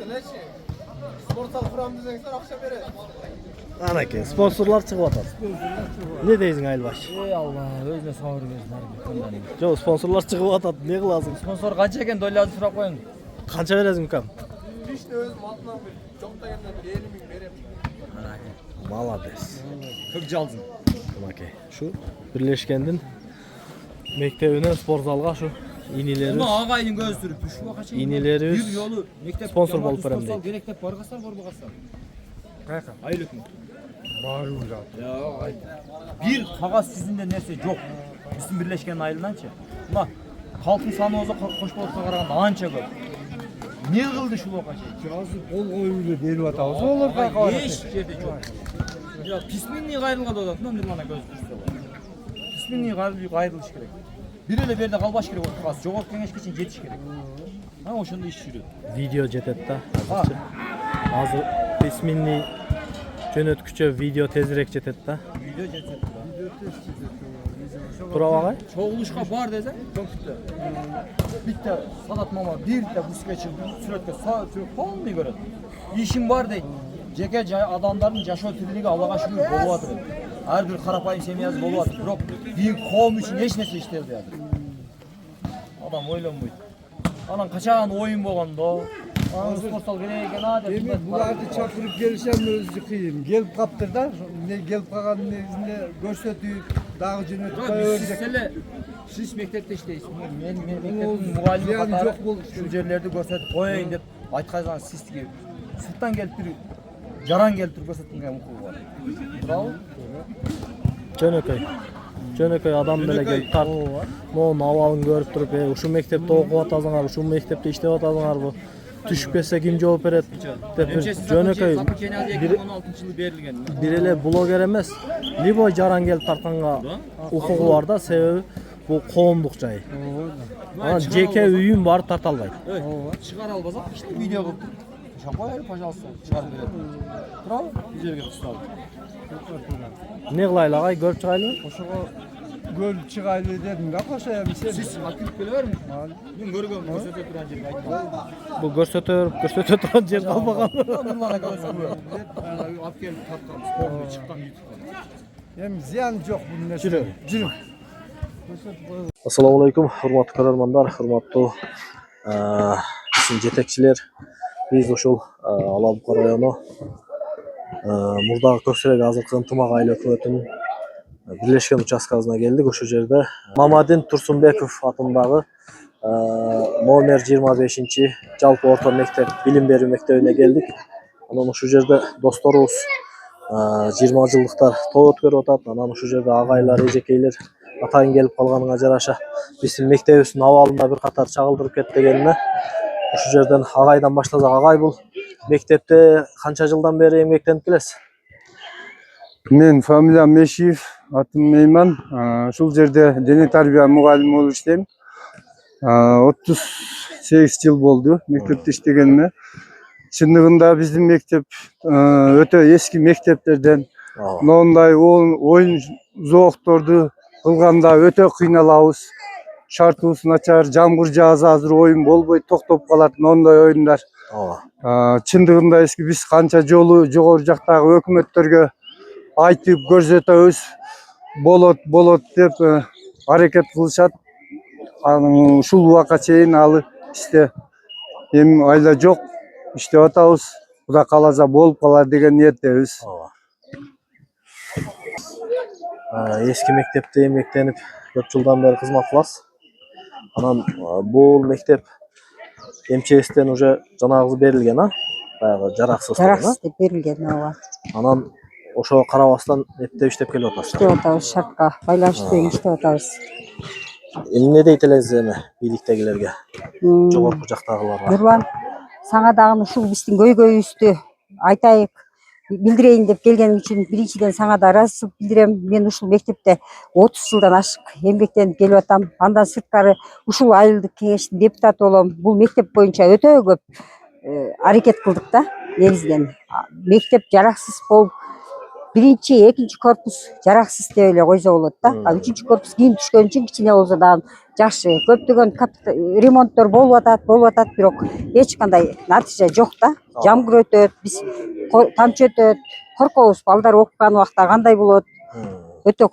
Sportsal kuram desеңіздер ақша береді. Anake, sponsorlar çıkıp atar. Ne deysin Aylbaş? Ey Allah, özüne sağır versin. Yok, sponsorlar çıkıp atar. Ne kılasın? Sponsor kaç eken dolyazı sıra koyun. Kança verezin Mükam? İşte özüm altından bir çok da yandan beğenimin verem. Malades. Kırcalsın. Anake, şu birleşkendin mektebine spor zalga şu inileri. Ama ağayın göz sürüp şu vakaçı. İğneleri bir yolu mektep sponsor bolup verem deydi. Gerekte bargasar var bagasar. Kayka. Aylık mı? Bağırı uzat. Ya bir kağıt sizinde nerse yok. Bizim birleşken ayrılança. Ama halkın sanı olsa koş bolsa qaraganda ança көп. Ne kıldı şu vakaçı? Жазы бол қойылды деліп атабыз олар қайқа Еш жерде жоқ. Ya письменный кайрылга да атат, нандыр мана көз түшсө. Письменный кайрылыш керек. Bir эле берде калбаш керек отургасы, жогорку кеңешке чейин жетиш керек. Ана ошондо иш жүрөт. Video cetette. Hazır isminli жөнөткүчө video tezirek cetette. Видео жетет. Тура багай? Чогулушка бар десе, көпүттө. Битте Садат мама бирде бускечи сүрөткө полный көрөт. Ишим бар дейт. Жеке адамдардын жашоо тирилиги Аллага шүгүр болуп атат. Ар бир карапайым семьясы болуп атат. Бирок бийик коом үчүн эч нерсе иштелди азыр. Адам ойлонбойт. Анан качан оюн болгондо, анан спортзал керек экен а деп. Демек буларды чакырып келсем өзү кыйын. Келип каптыр да, келип калгандын негизинде көрсөтүп, дагы жөнөтүп коёбуз. Siz mektepte işteyiz. Men mektebin muallimi katары şu yerlerde gösterip koyayım dep aytkaysan siz gibi. Sırttan gelip bir jaran gelip bir gösterdiğin hukuku var. Bravo. Жөнөкөй адам деле келип тарт. Монун абалын көрүп туруп, ушул мектепте окуп атасыңар, ушул мектепте иштеп атасыңарбы? Түшүп кетсе ким жооп берет деп жөнөкөй 2016-жылы берилген. бир эле блогер эмес, любой жаран келип тартканга укугу бар да, себеби бул коомдук жай. Анан жеке үйүн барып тарта албайт. Чыгара албасак, işte видео кылып шапай, пожалуйста, чыгарып берет. Браво, бизерге кысталып. Не кылайлы агай, көрүп чыгайлы? Ошого көл чыгайлы дедим да, кошо эми сен. Siz aktif келе бериңиz. Мен көргөм, көрсөтө турган жерге айтпам. Бул көрсөтө турган жер калбаган. Нурлана көрсөтө. Алып келип тарткан, спортко чыккан YouTube. Эми зыян жок бул нерсе. Жүрүң. Assalamu alaikum, hurmatlı көрөрмандар, hurmatlı bizim жетекчилер. Biz ошол Алабука району мурдагы көксөрөк азыркы ынтымак айыл өкмөтүнүн бирлешкен участкасына келдик. Ошол жерде Мамадин Турсунбеков атындагы номер 25 жалпы орто мектеп билим берүү мектебине келдик. Анан ушул жерде досторубуз 20 жылдыктар той өткөрүп атат. Анан ушул жерде агайлар, эжекейлер атайын келип калганына жараша биздин мектебибиздин абалында бир катар чагылдырып кетпегенине ушул жерден агайдан баштасак. Агай, бул мектепте канча жылдан бери эмгектенип келесиз? Мен фамилиям Мешиев, атым Мейман. Ушул жерде дене тарбия мугалими болуп иштейм. 38 жыл болду мектепте иштегениме. Чындыгында биздин мектеп өтө эски мектептерден. Мындай оюн зоокторду кылганда өтө кыйналабыз. Шартыбыз начар, жамгыр жааса азыр оюн болбойт, токтоп калат моундай оюндар. Чындыгында эски биз канча жолу жогору жактагы өкмөттөргө айтып көрсөтөбүз. Болот деп аракет кылышат. Ушул убакка чейин ал иште эми айла жок, иштеп атабыз. Кудай кааласа болуп калат деген ниеттебиз. Eski mektepte emeklenip 4 жылдан beri kızmak kılасыз. Анан бул мектеп МЧС'тен уже жанагысы берилген, баягы жараксыз. Жараксыз деп берилген, ооба. Анан ошого карабастан эптеп иштеп келип атасыз. Иштеп атабыз, шартка байланыштуу менен иштеп атабыз. Эмне дейт элеңиз эми бийликтегилерге, жогорку жактагыларга? Нурлан, сага дагы ушул биздин көйгөйүбүздү айтайык, билдирейин деп келгениң үчүн биринчиден сага да ыраазычылык билдирем. Мен ушул мектепте 30 жылдан ашык эмгектенип келип атам. Андан сырткары ушул айылдык кеңештин депутаты болом. Бул мектеп боюнча өтө көп аракет кылдык да. Негизинен мектеп жараксыз болуп, биринчи, экинчи корпус жараксыз деп эле койсо болот да. Үчүнчү корпус кийин түшкөн үчүн кичине болсо дагы жакшы. Көптөгөн ремонттор болуп атат, бирок эч кандай натыйжа жок да. Жамгыр өтөт, биз тамчы өтөт, коркобуз балдар окуган убакта кандай болот. Өтө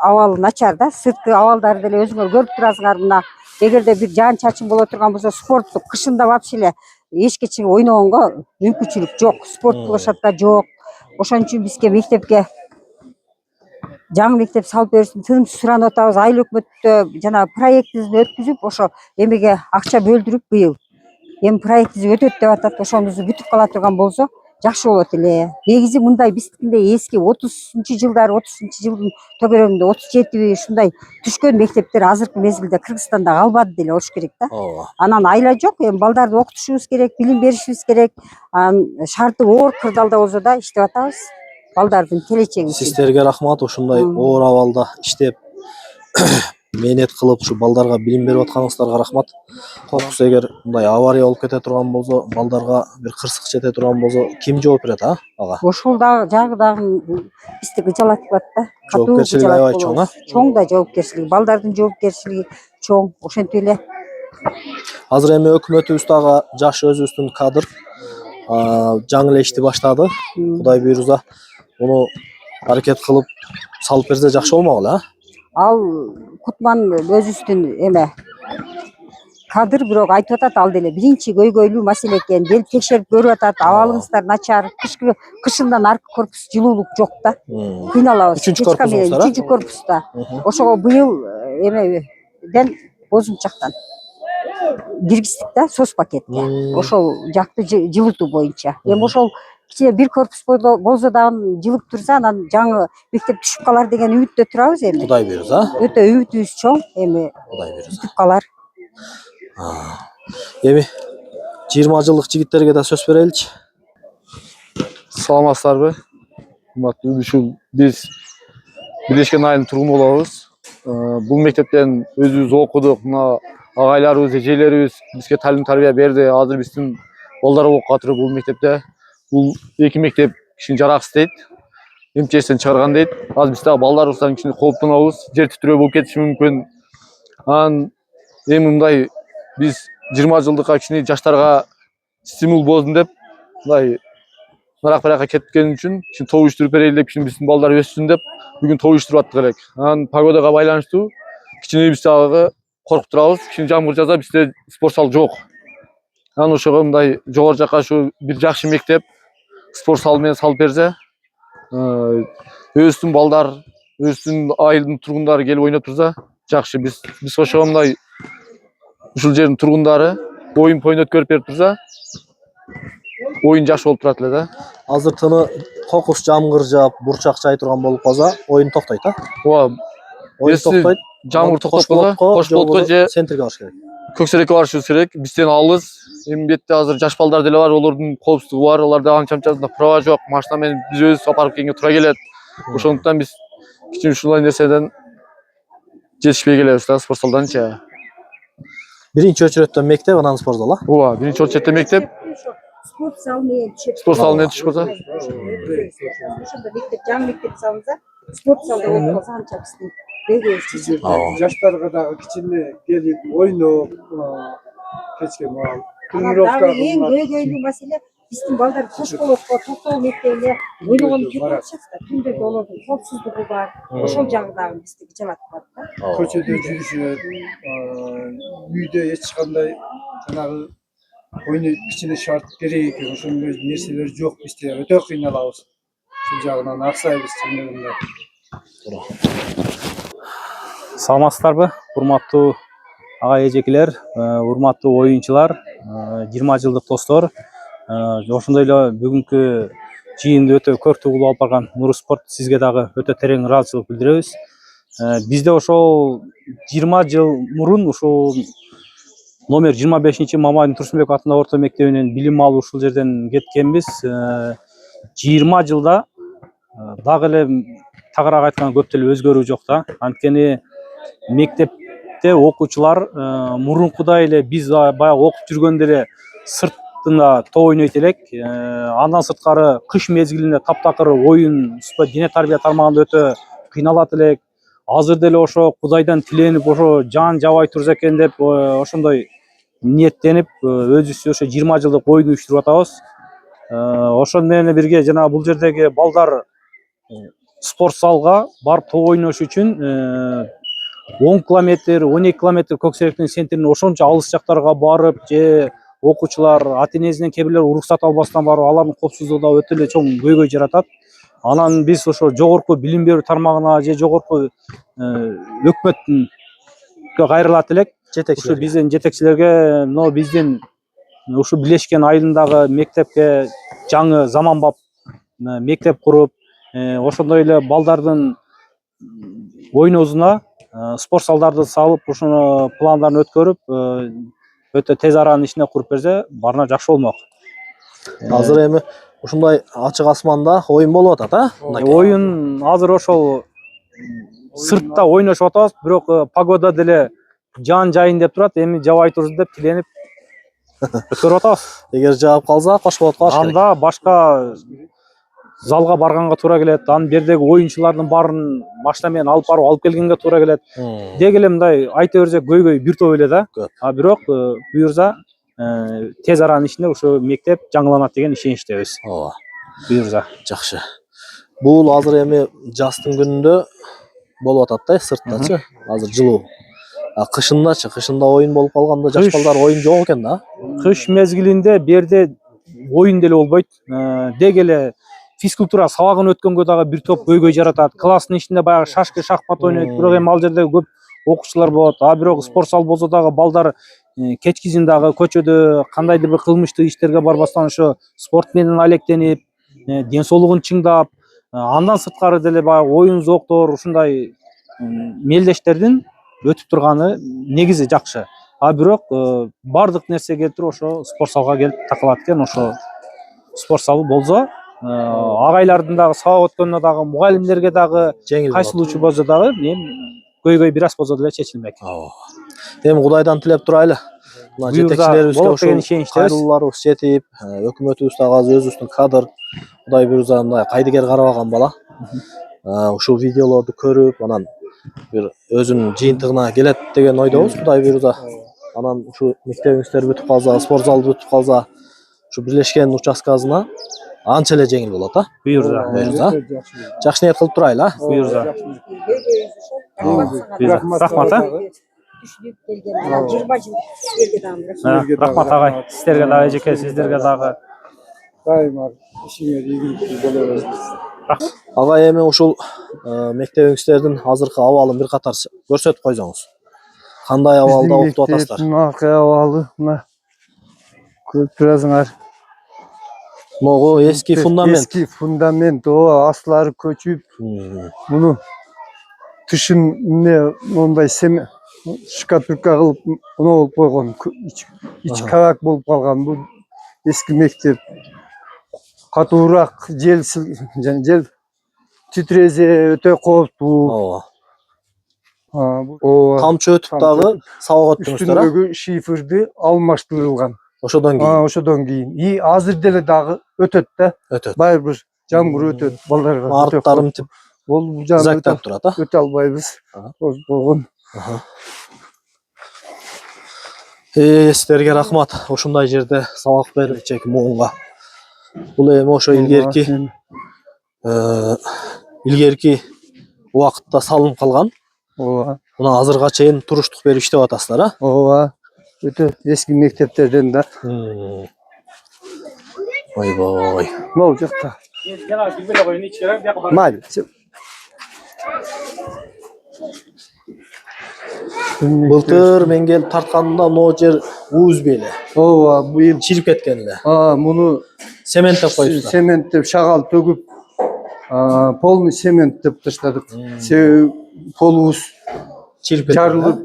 абалы начар да. Сырткы абалдарды деле өзүңөр көрүп турасыңар мына. Эгерде бир жаан чачын боло турган болсо спорттук кышында вообще эле эчке чыгып ойногонго мүмкүнчүлүк жок. Спорт площадка жок. Ошон үчүн бизге мектепке жаңы мектеп салып берсин тынымсыз суранып атабыз. Айыл өкмөттө жана проектибизди өткүзүп, ошо эмеге акча бөлдүрүп быйыл. Эми проектибиз өтөт деп атат. Ошонусу бүтүп кала турган болсо жакшы болот эле. Негизи мындай биздикиндей эски 30-жылдын төгөрөгүндө 37 ушундай түшкөн мектептер азыркы мезгилде Кыргызстанда калбады деле болуш керек да. Анан айла жок, эми балдарды окутушубуз керек, билим беришибиз керек. Шарты оор кырдаалда болсо да иштеп атабыз. Балдардын келечеги. Сиздерге рахмат, ушундай оор абалда иштеп мээнет кылып ушу балдарга билим берип атканыңыздарга рахмат. Кокус эгер мындай авария болуп кете турган болсо, балдарга бир кырсык жете турган болсо, ким жооп берет ага? Ошол жагы бизди кыжалатып атат да. Жоопкерчилиги аябай чоң, Чоң да жоопкерчилиги, балдардын жоопкерчилиги чоң. Ошентип эле. Азыр эми өкмөтүбүз дагы жаш өзүбүздүн кадр жаңы эле ишти баштады. Кудай буйруза, муну аракет кылып салып берсе жакшы болмок эле, Ал Кутман өзүбүздүн эме кадр, бирок айтып атат ал деле биринчи көйгөйлүү маселе экен. Келип текшерип көрүп атат. Абалыңыздар начар. Кышындан аркы корпус жылуулук жок да. Кыйналабыз. Үчүнчү корпуста. Ошого быйыл эмеден бозумчактан киргиздик да, сос пакетке. Ошол жакты жылытуу боюнча. Эми ошол кичине бир корпус болсо дагы жылып турса, анан жаңы мектеп түшүп калар деген үмүттө турабыз эми. Кудай буйруза. Өтө үмүтүбүз чоң. Эми Кудай буйруза. бүтүп калар. Эми 20 жылдык жигиттерге да сөз береличи. Саламатсыздарбы? Ушул биз Бирлешкен айылдын тургуну болобуз. Бул мектептен өзүбүз окудук. Мына агайларыбыз, эжелерибиз бизге талим тарбия берди. Азыр биздин балдар окуп катыр бул мектепте. Бул эки мектеп кишини жараксыз дейт. МЧСтен чыгарган дейт. Азыр биз дагы балдарыбыздан кичине кооптонобуз. Жер титирөө болуп кетиши мүмкүн. Анан эми мындай биз 20 жылдыкка кичине жаштарга стимул болсун деп мындай нарак-баракка кеткен үчүн кичине тоо уюштуруп берели деп, кичине биздин балдар өссүн деп бүгүн тоо уюштуруп аттык элек. Анан погодага байланыштуу кичине биз дагы коркуп турабыз. Кичине жамгыр жаса бизде спорт зал жок. Анан ошого мындай жогору жакка ушу бир жакшы мектеп спорт зал менен салып берсе, өзүбүздүн балдар, өзүбүздүн айылдын тургундары келип ойноп турса жакшы. Биз ошого мындай ушул жердин тургундары оюн өткөрүп берип турса, оюн жакшы болуп турат эле да. Азыр тыны кокус жамгыр жаап, бурчак жай турган болуп калса, оюн токтойт Ооба. Оюн токтойт. Жамгыр токтоп калса, Кошболотко же центрге барыш керек. Көксерекке барышыбыз керек. Бизден алыс. Эми бетте азыр жаш балдар деле бар, олордун коопсуздугу бар. Аларда анча-мынча права жок. Машина менен биз өзүбүз апарып келгенге туура келет. Ошондуктан биз кичине ушундай нерседен жетишпей келебиз да, спорт залданчы. Биринчи очередте мектеп, анан спорт зал, Ооба, биринчи очередте мектеп. Спорт зал менен түшөт. Спорт зал менен түшүп калса. Ошондо мектеп, жаңы мектеп салынса, спорт залда болуп калса анча биздин көйгөйүбүз чечилет. Жаштарга дагы кичине келип ойноп кечке маал тренировка эң көйгөйлүү маселе биздин балдар Кошболотко, Токтогул мектебине ойногону кетип атышат да. Түндө олордун коопсуздугу бар. Ошол жагы дагы бизди кыжалатып атат да. көчөдө жүрүшөт, үйдө эч кандай жанагы ойно кичине шарт керек экен. Ошондой нерселер жок бизде. Өтө кыйналабыз. Ушул жагынан аксайбыз чындыгында. Саламатсыздарбы, урматтуу агай эжекелер, урматтуу оюнчулар, 20 жылдык достор. Ошондой эле бүгүнкү жыйынды өтө көрктүү кылып алып барган Нур Спорт сизге дагы өтө терең ыраазычылык билдиребиз. Бизде ошол 20 жыл мурун ушул номер 25 Мамадин Турсунбеков атындагы орто мектебинен билим алып ушул жерден кеткенбиз. 20 жылда дагы эле тагыраак айтканда көп деле өзгөрүү жок да. Анткени мектепте окуучулар мурункудай эле биз баягы окуп жүргөндө эле сыртында топ ойнойт элек. Андан сырткары кыш мезгилинде таптакыр оюн, дене тарбия тармагында өтө кыйналат элек. азыр деле ошо Кудайдан тиленип ошо жан жабай турса экен деп ошондой ниеттенип өзүбүз ошо 20 жылдык оюн уюштуруп атабыз. Ошон менен бирге жана бул жердеги балдар спорт залга барып топ ойнош үчүн 10 километр, 12 километр Көксеректин центринин ошончо алыс жактарга барып, же окуучулар ата-энесинен кээ бирлер уруксат албастан барып, алардын коопсуздугу да өтө эле чоң көйгөй жаратат. Анан биз ошо жогорку билим берүү тармагына же жогорку өкмөттүн кайрылат элек. Ушу биздин жетекчилерге, но биздин ушу Билешкен айылындагы мектепке жаңы заманбап мектеп куруп, ошондой эле балдардын ойнозуна спорт залдарды салып, ушуну пландарын өткөрүп, өтө тез аранын ичинде куруп берсе, баарына жакшы болмок. Азыр эми ушундай ачык асманда оюн болуп атат, Оюн азыр ошол сыртта ойношуп атабыз, бирок погода деле жаан жайын деп турат, эми жабай турсун деп тиленип өткөрүп атабыз. Эгер жаап калса кошко калыш керек. Анда башка залга барганга туура келет. Анын бердеги оюнчулардын баарын машина менен алып барып алып келгенге туура келет. Деги эле мындай айта берсек көйгөй бир топ эле да. Бирок буюрса тез аранын ичинде ошо мектеп жаңыланат деген ишеничтебиз. Ооба. Буюрса. Жакшы. Бул азыр эми жаздын күнүндө болуп атат да, сырттачы. Азыр жылуу. Кышындачы, кышында оюн болуп калганда жаш балдар оюн жок экен да. Кыш мезгилинде берде оюн деле болбойт. Деги эле физкультура сабагын өткөнгө дагы бир топ көйгөй жаратат. Класстын ичинде баягы шашка, шахмат ойнойт. Бирок эми ал жерде көп окуучулар болот. Бирок спорт зал болсо дагы балдар кечкизин дагы көчөдө кандайдыр бир кылмыштуу иштерге барбастан ошо спорт менен алектенип, ден соолугун чыңдап, андан сырткары деле баягы оюн зооктор ушундай мелдештердин өтүп турганы негизи жакшы. Бирок бардык нерсе келтирип ошо спорт залга келип такалат экен. Ошо спорт залы болсо, агайлардын дагы сабак өткөнүнө дагы, мугалимдерге дагы кайсылуучу болсо дагы көйгөй бир аз болсо деле чечилмек. Эми Кудайдан тилеп турайлы. Мына жетекчилерибизге ошол кайрылууларыбыз жетип, өкмөтүбүз дагы азыр өзүбүздүн кадр Кудай буюрса мындай кайдыгер карабаган бала. Ушул видеолорду көрүп, анан бир өзүнүн жыйынтыгына келет деген ойдобуз, Кудай буюрса. Анан ушу мектебиңиздер бүтүп калса, спорт зал бүтүп калса, ушу Бирлешкен участкасына анча эле жеңил болот, буюрса. Жакшы ниет кылып турайлы, буюрса. Рахмат. Түшүнүп келген 20 жыл силерге дагы рахмат агай. Сиздерге дагы эжеке, сиздерге дагы Дайыма ишиңер ийгиликтүү боло берсин. Агай, эми ушул мектебиңиздердин азыркы абалын бир катар көрсөтүп койсоңуз. Кандай абалда окутуп атасыздар? Акы абалы мына көрүп турасыңар. Могу эски фундамент. Эски фундамент, ооба, астылары көчүп, муну тышын эмне мондай шкатурка кылып болуп койгон, ич кабак болуп калган. Бул эски мектеп. Катуураак жел титрезе өтө кооптуу. Ооба. Тамчы өтүп дагы сабак өттүңүздөр, үстүндөгү шифрди алмаштырылган. Ошодон кийин. Ошодон кийин. И азыр деле дагы өтөт да. Өтөт. Баары бир жамгыр өтөт балдарга. Арттарым тип Бул зактап турат, өтө албайбыз. Болгон. Сиздерге рахмат. Ушундай жерде сабак берчек муунга. Бул эми ошо илгерки убакытта салынып калган. Ооба. Мына азырга чейин туруштук берип иштеп атасыздар, Ооба. Өтө эски мектептерден да. Ойбой. Могу жакта. Майли. Былтыр мен келип тартканымда могу жер уузбей эле. Ооба, быйыл Чирип кеткен эле. муну Цементтеп коюпсуздар. Цементтеп, шагал төгүп, полный цемент деп таштадык. Себеби полубуз Чирип кеткен. жарылып,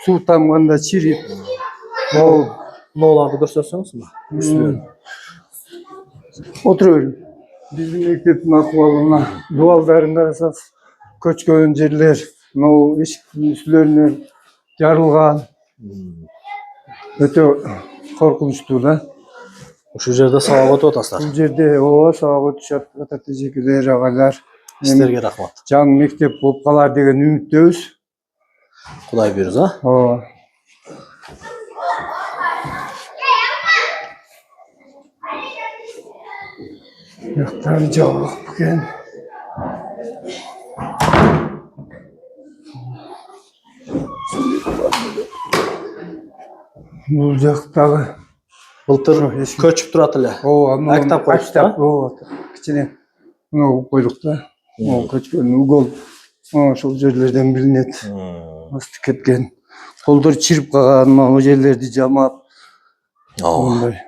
суу тамганда чирип. Нооларды көрсөтсөңүз. Отура бериң. Биздин мектептин акыбалына дубалдарын карасаңыз, көчкөн жерлер, могу эшиктин үстүлөрүнө жарылган. Өтө коркунучтуу да. Ушул жерде сабак өтүп атасыздар. Бул жерде ооба сабак өтүшөт, ата-эжекелер, агайлар. Sizlerge rahmat. жаңы мектеп болып қалар деген үміттеміз. Құдай бұйырса. Ооба. Яқтары жабық екен. Бұл жақтағы Былтыр көчүп турат эле. Актап қойыпсыз да? Кішкене мынау қойдық та. Ол көчкен угол ошол жерлерден билинет. Асты кеткен. Колдор чирип калган, могу жерлерди жамап. Мындай.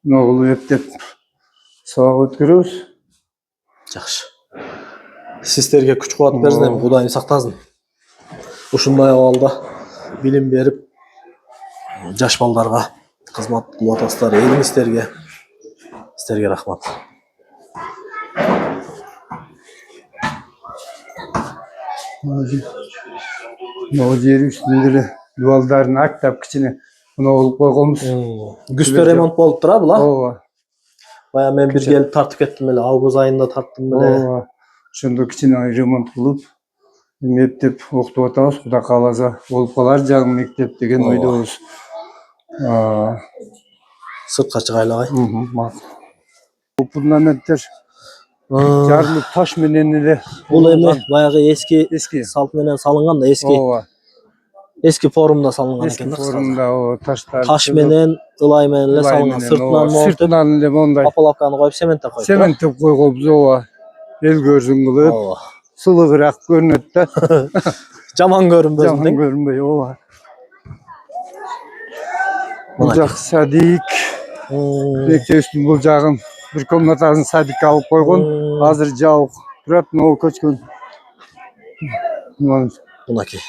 Мынау эптеп сабак өткөрөбүз. Жакшы. Сиздерге күч кубат берсин, Кудайым сактасын. Ушундай абалда билим берип, жаш балдарга кызмат кылып атасыздар, элиңиздерге. Сиздерге рахмат. Мынау жер үстүндө эле дубалдарын актап кичине мынау болуп койгонбуз. Күздө ремонт болуп тура була? Ооба. Бая мен бир келип тартып кеттим эле, август айында тарттым эле. Ооба. Ошондо кичине ремонт кылып, мектеп окутуп атабыз. Кудай кааласа болуп калар жаңы мектеп деген ойдобуз. Сыртка чыгайлабай. Бул фундаменттер жарылып таш менен эле. Бул эме баягы эски салт менен салынган да, Ооба. эски форумда салынган экен да. Форумда таштар. Таш менен, ылай менен эле салынган. Сыртынан эле мондай апалапканы коюп сементтеп коюп. сементтеп койгонбуз. Ооба. Эл көрсүн кылып. Сылыгыраак көрүнөт да. Жаман көрүнбөсүн Жаман дең. көрүнбөй, ооба. Бул жак садик. Мектептин бул жагын бир комнатасын садикке алып койгон. Азыр жабык турат, могу көчкөн. Мынакей.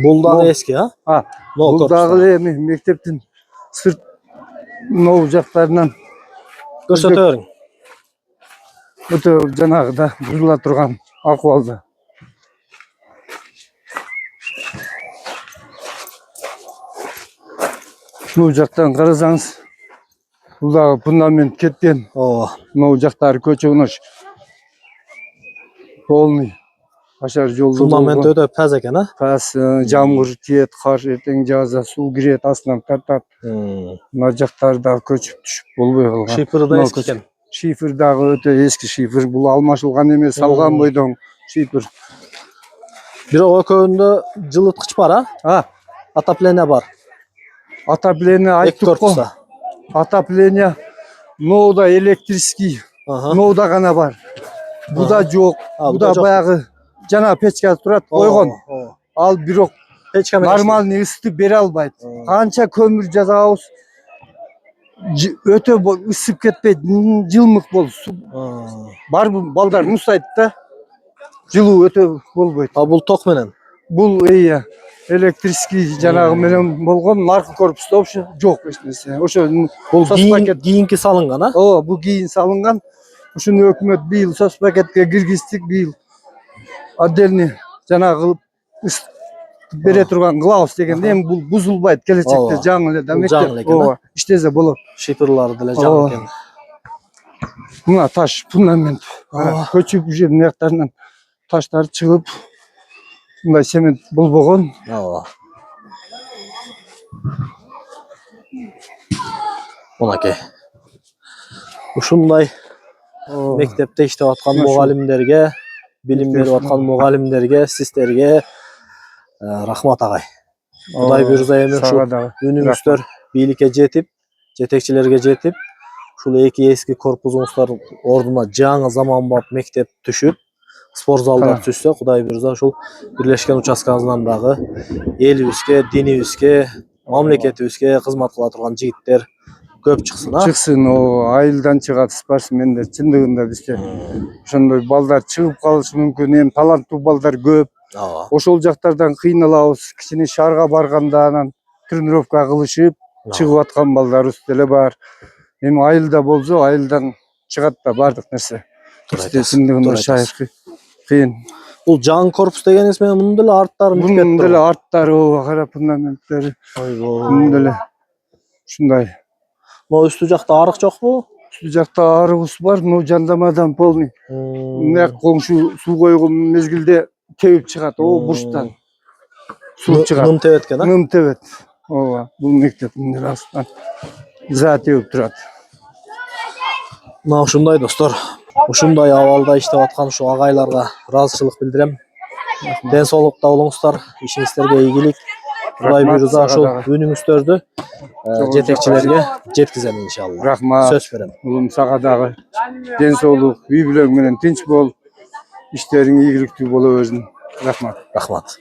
Бул дагы эски, а? Бул дагы эми мектептин сырт могу жактарынан көрсөтө бериң. өтө жанагыда бузула турган акыбалда. Бул жактан карасаңыз, бул дагы фундамент кеткен. Ооба. Могу жактары көчөгүнөш. Полный ашар жолду. Фундамент өтө паз экен, а? Паз, жамгыр тиет, кар эртең жааза суу кирет, астынан тартат. Мына жактары дагы көчүп түшүп болбой калган. Шифры да эски экен. Шифр дагы өтө эски шифр. Бул алмашылган эмес, салган бойдон шифр. Бирок экөөндө жылыткыч бар, а? Отопление бар. Отопление айттык го. Отопление ноуда электрический. Ноуда гана бар. Буда жок. Буда баягы жана печка турат койгон. Ал бирок печка менен нормальный ысытып бере албайт. Канча көмүр жасабыз, өтө ысып кетпейт, жылмык болуп. Барбы балдар мустайт да. Жылуу өтө болбойт. А бул ток менен? Бул электрический жанагы менен болгон, наркы корпусто вообще жок эч нерсе. Ошо бул кийинки салынган, а? Ооба, бул кийин салынган. Ушуну өкмөт быйыл соц пакетке киргиздик, быйыл отдельный жанагы бере турган глаус дегенде эми бул бузулбайт келечекте, жаңы эле да мектеп. Ооба, иштесе болот. Шифрлары деле жаңы экен. Мына таш фундамент. Көчүп уже мыяктарынан таштар чыгып, мындай семент болбогон. Ооба. Мынакей. Ушундай мектепте иштеп аткан мугалимдерге, билим берип аткан мугалимдерге, сиздерге рахмат агай. Кудай буйрса эми ушу үнүңүздөр бийликке жетип, жетекчилерге жетип, ушул эки эски корпусуңуздар ордуна жаңы заманбап мектеп түшүп, спорт залдар түшсө, Кудай буйрса ушул бирлешкен участкабыздан дагы элибизге, динибизге, мамлекетибизге кызмат кыла турган жигиттер көп чыксын, а? Чыксын, айылдан чыгат спортсмендер, чындыгында бизде ошондой балдар чыгып калышы мүмкүн, эми таланттуу балдар көп. Ошол жактардан кыйналабыз, кичине шаарга барганда анан тренировка кылышып, чыгып аткан балдарыбыз деле бар. Эми айылда болсо, айылдан чыгат да бардык нерсе. Бизде чындыгында шайыр кыйын. Бул жаңы корпус дегениңиз менен мунун деле арттары бүтүп кетти. Мунун деле арттары, кара фундаменттери. Ойбой. Мунун деле ушундай. Могу үстү жакта арык жокпу? Şu jakta arıbız var, no jandamadan polni. Ne komşu su koygun mezgilde tevip çıkat o burçtan. Su çıkat. Nım tebetken ha? Nım tebet. Ova, bu mektepinde rastlan. Zat tevip turat. Mына ушундай достор. Ушундай абалда иштеп аткан ушу агайларга ыраазычылык билдирем. Ден соолукта болуңуздар, ишиңиздерге ийгилик. Кудай буйрса ушул үнүңүздөрдү жетекчилерге жеткизем иншалла. Рахмат. Сөз берем. Улум сага дагы ден соолук, үй бүлөң менен тынч бол. İşlerin iyilikli bola özün. Rahmat. Рахмат.